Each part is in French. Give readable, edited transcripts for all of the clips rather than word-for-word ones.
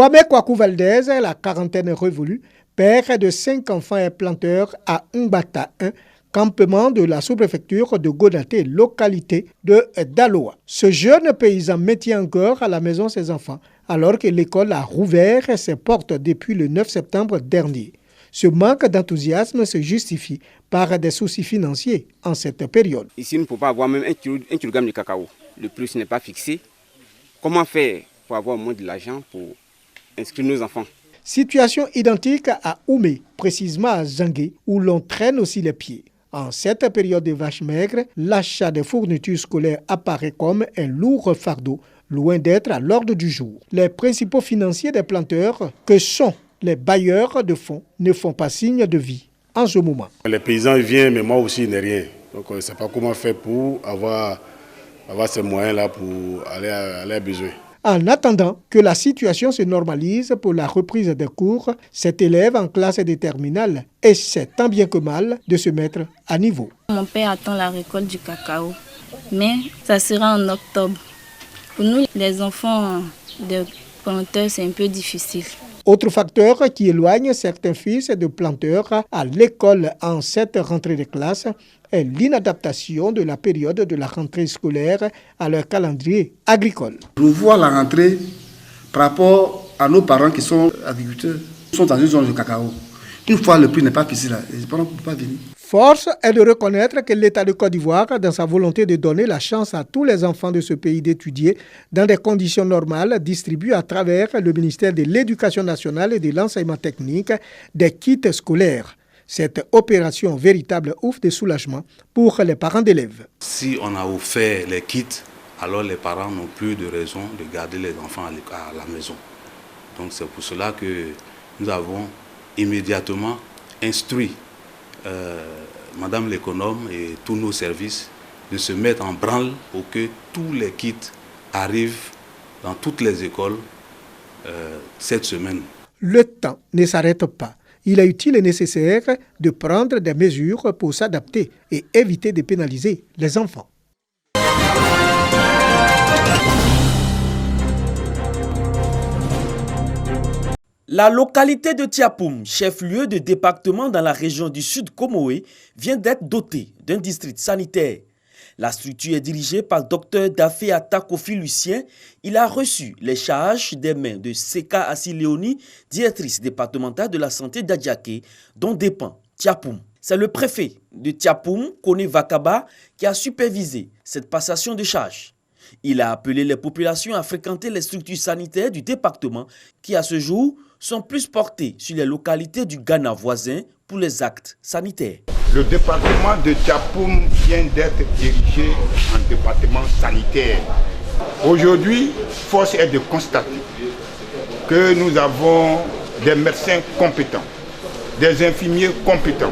Kwame Kwaku Valdez, la quarantaine révolue, père de 5 enfants et planteur à Ngbata 1, campement de la sous-préfecture de Godaté, localité de Daloa. Ce jeune paysan maintient encore à la maison ses enfants, alors que l'école a rouvert ses portes depuis le 9 septembre dernier. Ce manque d'enthousiasme se justifie par des soucis financiers en cette période. Ici, on ne peut pas avoir même un kilogramme de cacao. Le prix n'est pas fixé. Comment faire pour avoir moins de l'argent pour inscrire nos enfants? Situation identique à Oumé, précisément à Zangué, où l'on traîne aussi les pieds. En cette période de vaches maigres, l'achat des fournitures scolaires apparaît comme un lourd fardeau, loin d'être à l'ordre du jour. Les principaux financiers des planteurs, que sont les bailleurs de fonds, ne font pas signe de vie en ce moment. Les paysans viennent, mais moi aussi, je n'ai rien. Donc on ne sait pas comment faire pour avoir ces moyens-là pour aller à besoin. En attendant que la situation se normalise pour la reprise des cours, cet élève en classe de terminale essaie tant bien que mal de se mettre à niveau. Mon père attend la récolte du cacao, mais ça sera en octobre. Pour nous, les enfants de planteurs, c'est un peu difficile. Autre facteur qui éloigne certains fils de planteurs à l'école en cette rentrée de classe est l'inadaptation de la période de la rentrée scolaire à leur calendrier agricole. Je vois la rentrée par rapport à nos parents qui sont agriculteurs, qui sont dans une zone de cacao. Une fois le prix n'est pas fixé, les parents ne peuvent pas venir. Force est de reconnaître que l'État de Côte d'Ivoire, dans sa volonté de donner la chance à tous les enfants de ce pays d'étudier dans des conditions normales, distribue à travers le ministère de l'Éducation nationale et de l'enseignement technique des kits scolaires. Cette opération véritable ouf de soulagement pour les parents d'élèves. Si on a offert les kits, alors les parents n'ont plus de raison de garder les enfants à la maison. Donc c'est pour cela que nous avons immédiatement instruit Madame l'économe et tous nos services de se mettre en branle pour que tous les kits arrivent dans toutes les écoles cette semaine. Le temps ne s'arrête pas. Il est utile et nécessaire de prendre des mesures pour s'adapter et éviter de pénaliser les enfants. La localité de Tiapoum, chef-lieu de département dans la région du Sud Comoé, vient d'être dotée d'un district sanitaire. La structure est dirigée par Dr Dafé Kofi Lucien. Il a reçu les charges des mains de Seka Assi-Léonie, directrice départementale de la santé d'Adjaké, dont dépend Tiapoum. C'est le préfet de Tiapoum, Kone Vakaba, qui a supervisé cette passation de charges. Il a appelé les populations à fréquenter les structures sanitaires du département qui, à ce jour, sont plus portées sur les localités du Ghana voisin pour les actes sanitaires. Le département de Tiapoum vient d'être dirigé en département sanitaire. Aujourd'hui, force est de constater que nous avons des médecins compétents, des infirmiers compétents,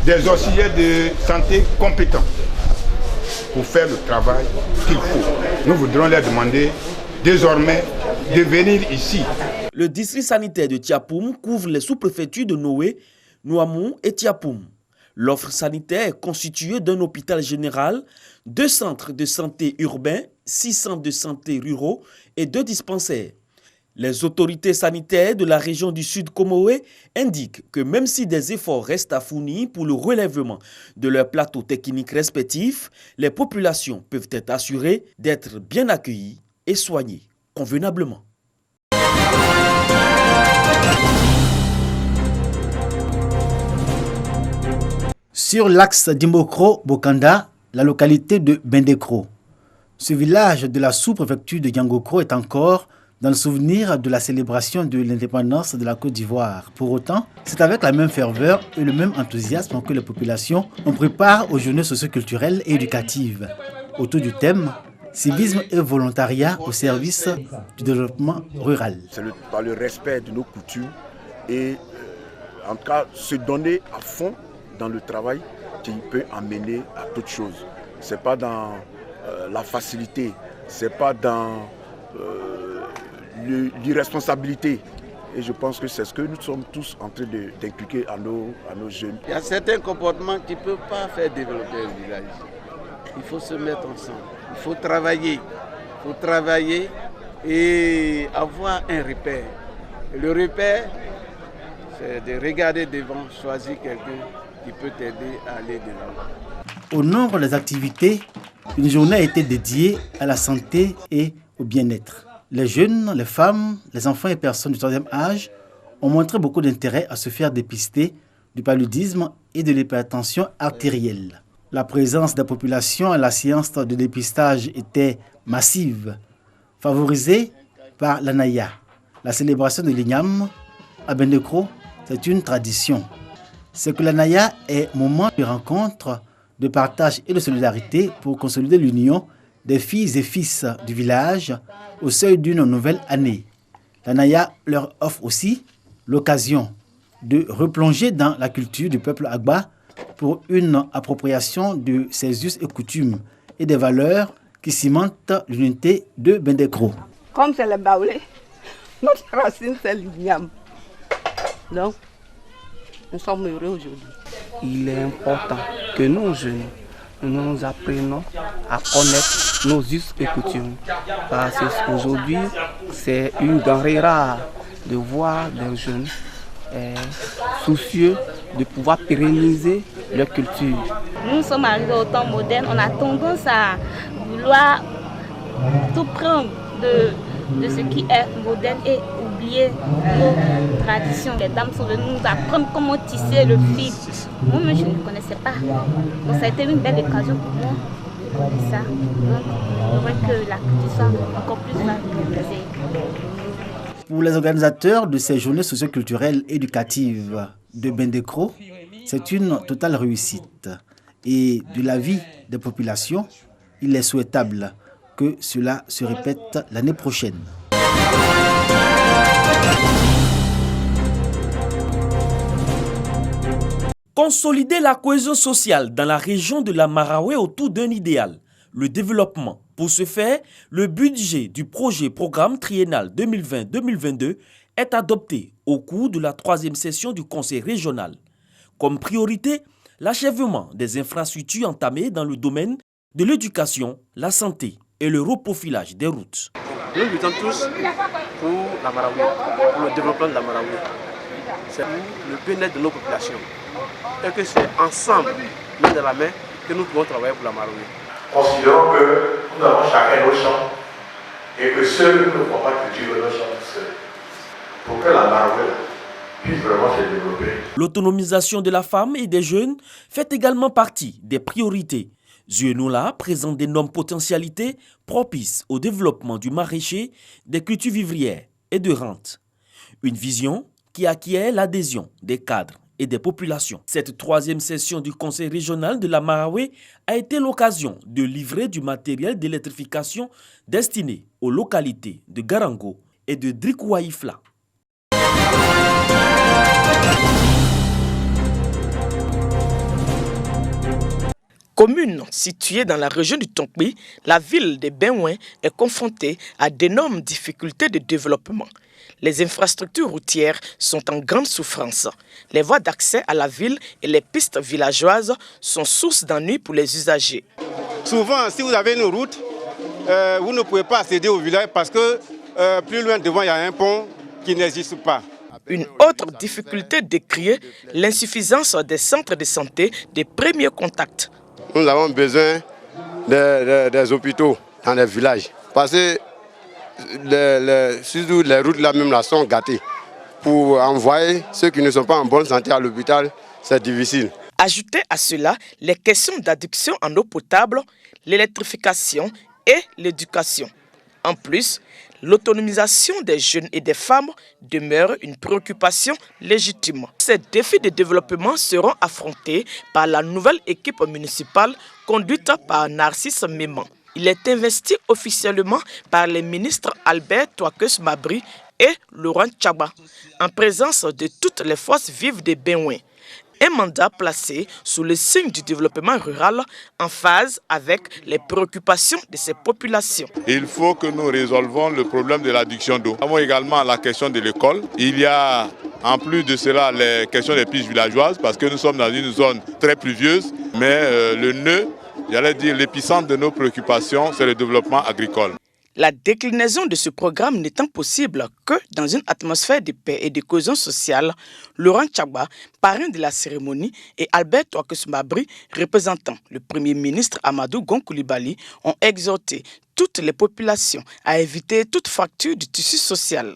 des auxiliaires de santé compétents pour faire le travail qu'il faut. Nous voudrons leur demander désormais de venir ici. Le district sanitaire de Tiapoum couvre les sous-préfectures de Noé, Nouamou et Tiapoum. L'offre sanitaire est constituée d'un hôpital général, 2 centres de santé urbains, 6 centres de santé ruraux et 2 dispensaires. Les autorités sanitaires de la région du Sud Comoé indiquent que même si des efforts restent à fournir pour le relèvement de leurs plateaux techniques respectifs, les populations peuvent être assurées d'être bien accueillies et soignées convenablement. Sur l'axe Dimbokro-Bokanda, la localité de Bendekro. Ce village de la sous-préfecture de Diangokro est encore dans le souvenir de la célébration de l'indépendance de la Côte d'Ivoire. Pour autant, c'est avec la même ferveur et le même enthousiasme que les populations ont pris part aux journées socioculturelles et éducatives. Autour du thème « Civisme et volontariat au service du développement rural ». C'est par le respect de nos coutumes et en tout cas se donner à fond dans le travail qui peut amener à toute chose. Ce n'est pas dans la facilité, ce n'est pas dans l'irresponsabilité. Et je pense que c'est ce que nous sommes tous en train d'inculquer à nos jeunes. Il y a certains comportements qui ne peuvent pas faire développer un village. Il faut se mettre ensemble, il faut travailler et avoir un repère. Et le repère, c'est de regarder devant, choisir quelqu'un qui peut t'aider à aller devant. Au nombre des activités, une journée a été dédiée à la santé et au bien-être. Les jeunes, les femmes, les enfants et personnes du troisième âge ont montré beaucoup d'intérêt à se faire dépister du paludisme et de l'hypertension artérielle. La présence des populations à la séance de dépistage était massive, favorisée par l'Anaya. La célébration de l'Ignam à Bendekro, c'est une tradition. C'est que l'Anaya est moment de rencontre, de partage et de solidarité pour consolider l'union des filles et fils du village au seuil d'une nouvelle année. L'Anaya leur offre aussi l'occasion de replonger dans la culture du peuple Agba pour une appropriation de ses us et coutumes et des valeurs qui cimentent l'unité de Bendekro. Comme c'est le baoulé, notre racine c'est l'igname. Donc, nous sommes heureux aujourd'hui. Il est important que nous jeunes, nous apprenons à connaître nos us et coutumes. Parce qu'aujourd'hui, c'est une denrée rare de voir des jeunes soucieux de pouvoir pérenniser leur culture. Nous sommes arrivés au temps moderne, on a tendance à vouloir tout prendre de ce qui est moderne et oublier nos traditions. Les dames sont venues nous apprendre comment tisser le fil. Moi-même, je ne connaissais pas. Donc ça a été une belle occasion pour moi de connaître ça. Donc, je voudrais que la culture soit encore plus valorisée. Pour les organisateurs de ces journées socio-culturelles éducatives de Bendekro, c'est une totale réussite. Et de l'avis des populations, il est souhaitable que cela se répète l'année prochaine. Consolider la cohésion sociale dans la région de la Maraoué autour d'un idéal, le développement. Pour ce faire, le budget du projet programme triennal 2020-2022 est adopté au cours de la 3e session du Conseil régional. Comme priorité, l'achèvement des infrastructures entamées dans le domaine de l'éducation, la santé et le reprofilage des routes. Nous luttons tous pour la Maraoué, pour le développement de la Maraoué. C'est pour le bien-être de nos populations. Et que c'est ensemble, main dans la main, que nous pouvons travailler pour la Maraoué. Considérons que nous avons chacun nos champs et que seuls nous ne pouvons pas cultiver nos champs tout seuls. Pour que la Maraoué puisse vraiment se développer. L'autonomisation de la femme et des jeunes fait également partie des priorités. Zionoula présente d'énormes potentialités propices au développement du maraîcher, des cultures vivrières et de rente. Une vision qui acquiert l'adhésion des cadres et des populations. Cette 3e session du Conseil régional de la Maraoué a été l'occasion de livrer du matériel d'électrification destiné aux localités de Garango et de Drikouaïfla. Commune située dans la région du Tonkpi, la ville de Benouin est confrontée à d'énormes difficultés de développement. Les infrastructures routières sont en grande souffrance. Les voies d'accès à la ville et les pistes villageoises sont source d'ennuis pour les usagers. Souvent, si vous avez une route, vous ne pouvez pas accéder au village parce que plus loin devant, il y a un pont qui n'existe pas. Une autre difficulté décriée, l'insuffisance des centres de santé des premiers contacts. Nous avons besoin des hôpitaux dans les villages parce que surtout les routes là même là sont gâtées. Pour envoyer ceux qui ne sont pas en bonne santé à l'hôpital, c'est difficile. Ajoutez à cela les questions d'adduction en eau potable, l'électrification et l'éducation. En plus, l'autonomisation des jeunes et des femmes demeure une préoccupation légitime. Ces défis de développement seront affrontés par la nouvelle équipe municipale conduite par Narcisse Méman. Il est investi officiellement par les ministres Albert Touakeus Mabri et Laurent Tchaba, en présence de toutes les forces vives de Benouin. Un mandat placé sous le signe du développement rural en phase avec les préoccupations de ces populations. Il faut que nous résolvons le problème de l'adduction d'eau. Nous avons également la question de l'école. Il y a en plus de cela les questions des pistes villageoises parce que nous sommes dans une zone très pluvieuse, mais le nœud, j'allais dire l'épicentre de nos préoccupations, c'est le développement agricole. La déclinaison de ce programme n'étant possible que dans une atmosphère de paix et de cohésion sociale, Laurent Tchagba, parrain de la cérémonie, et Albert Ouakusumabri, représentant le Premier ministre Amadou Gon Coulibaly, ont exhorté toutes les populations à éviter toute fracture du tissu social.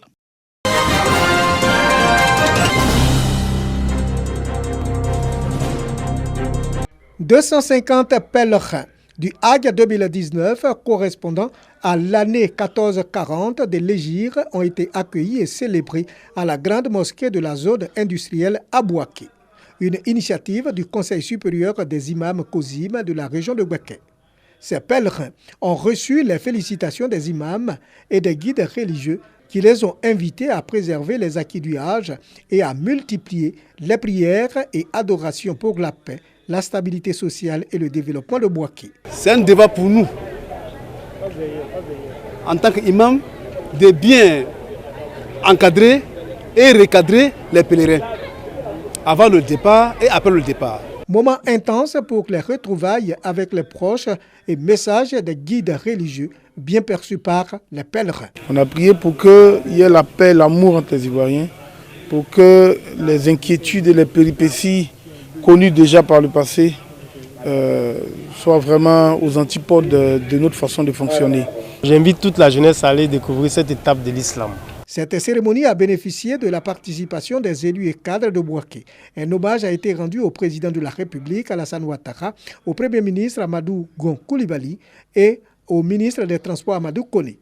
« 250 pèlerins du Hajj 2019 correspondant à l'année 1440 de l'Hégire ont été accueillis et célébrés à la grande mosquée de la zone industrielle à Bouaké. Une initiative du Conseil supérieur des imams Kozim de la région de Bouaké. Ces pèlerins ont reçu les félicitations des imams et des guides religieux qui les ont invités à préserver les acquis du Hajj et à multiplier les prières et adorations pour la paix, la stabilité sociale et le développement de Bouaké. C'est un débat pour nous, en tant qu'imam, de bien encadrer et recadrer les pèlerins, avant le départ et après le départ. Moment intense pour les retrouvailles avec les proches et message des guides religieux bien perçus par les pèlerins. On a prié pour qu'il y ait la paix, l'amour entre les Ivoiriens, pour que les inquiétudes et les péripéties connues déjà par le passé soient vraiment aux antipodes de notre façon de fonctionner. J'invite toute la jeunesse à aller découvrir cette étape de l'islam. Cette cérémonie a bénéficié de la participation des élus et cadres de Bouaké. Un hommage a été rendu au président de la République, Alassane Ouattara, au Premier ministre Amadou Gon Coulibaly et au ministre des Transports Amadou Koné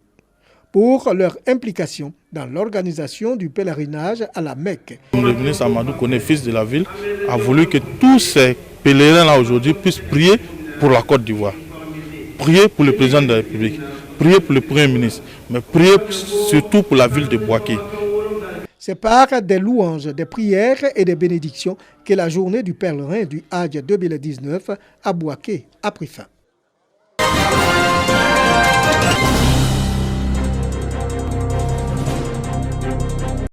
pour leur implication dans l'organisation du pèlerinage à la Mecque. Le ministre Amadou Koné, fils de la ville, a voulu que tous ces pèlerins-là aujourd'hui puissent prier pour la Côte d'Ivoire, prier pour le président de la République, prier pour le Premier ministre, mais prier surtout pour la ville de Bouaké. C'est par des louanges, des prières et des bénédictions que la journée du pèlerin du Hajj 2019 à Bouaké a pris fin.